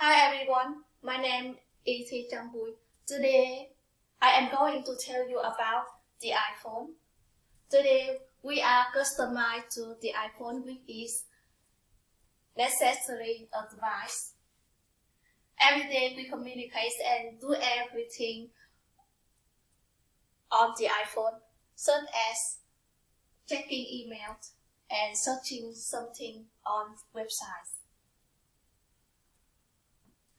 Hi everyone, my name is Thi Trang Bui. Today, I am going to tell you about the iPhone. Today, we are customized to the iPhone, which is necessary advice. Every day we communicate and do everything on the iPhone, such as checking emails and searching something on websites.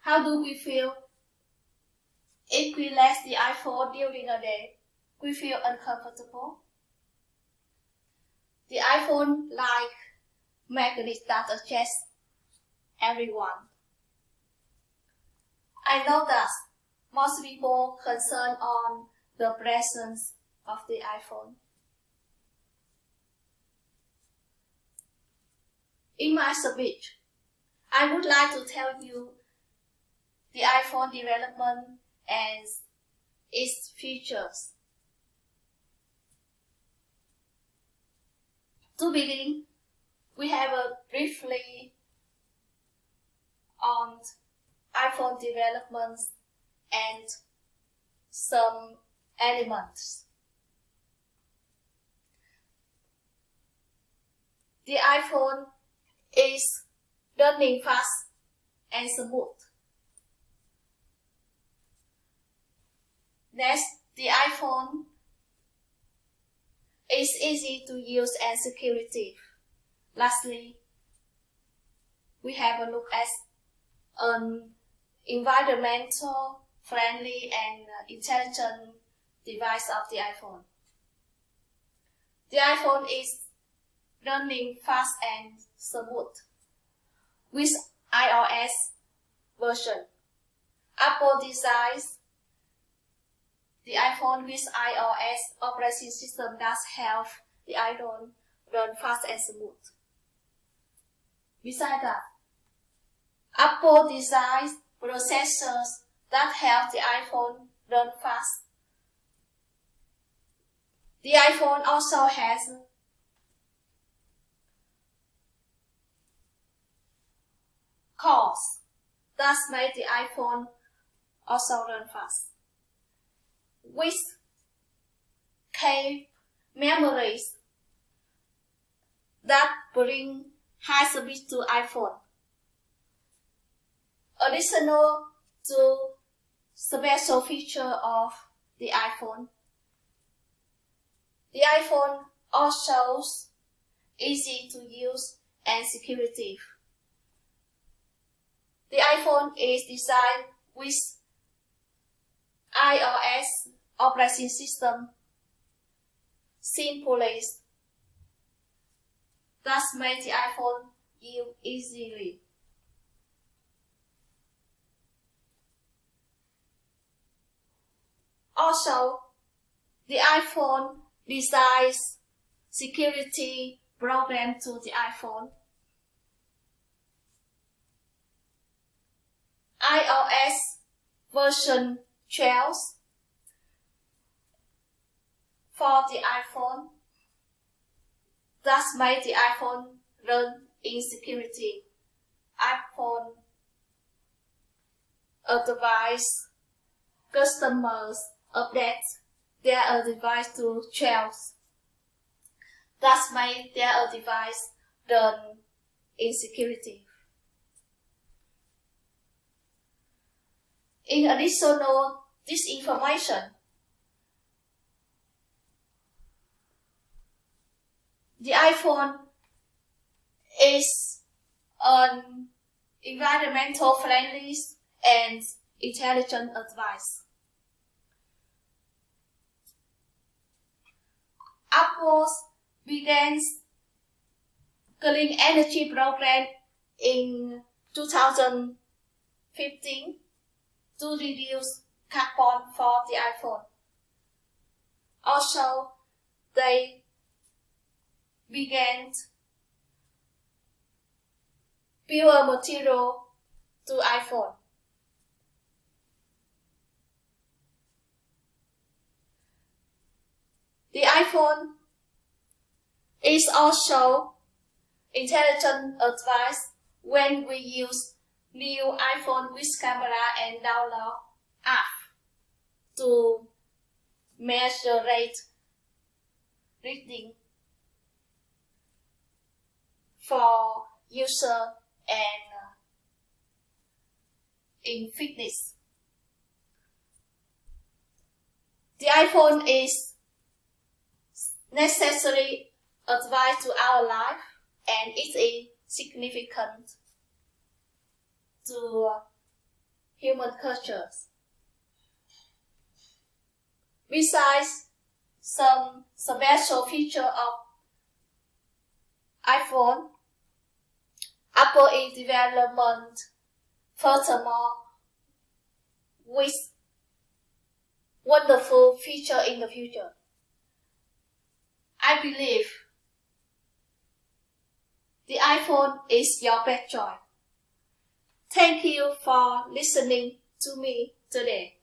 How do we feel? If we lack the iPhone during a day, we feel uncomfortable. The iPhone like magnet that attracts everyone. I know that most people concerned on the presence of the iPhone. In my speech, I would like to tell you the iPhone development and its features. To begin, we have a briefly on iPhone development and some elements. The iPhone is running fast and smooth. Next, the iPhone is easy to use and security. Lastly, we have a look at an environmental friendly and intelligent device of the iPhone. The iPhone is running fast and smooth with iOS version. Apple designs the iPhone with iOS operating system that helps the iPhone run fast and smooth. Besides that, Apple designs processors that help the iPhone run fast. The iPhone also has cores that make the iPhone also run fast. With key memories that bring high speed to iPhone. Additional to special feature of the iPhone also easy to use and security. The iPhone is designed with iOS operating system simply that makes the iPhone use easily. Also, the iPhone designs security program to the iPhone. iOS version 12 for the iPhone that make the iPhone run in security. iPhone advise customers update their device to 12 that make their device run in security. In addition to this information, the iPhone is an environmental friendly and intelligent device. Apple began clean energy program in 2015 to reduce carbon for the iPhone. Also, they began pure material to iPhone. The iPhone is also intelligent advice when we use new iPhone with camera and download app to measure reading for user and in fitness. The iPhone is necessary advice to our life, and it is significant to human cultures. Besides some special feature of iPhone, Apple is development furthermore with wonderful feature in the future. I believe the iPhone is your best choice. Thank you for listening to me today.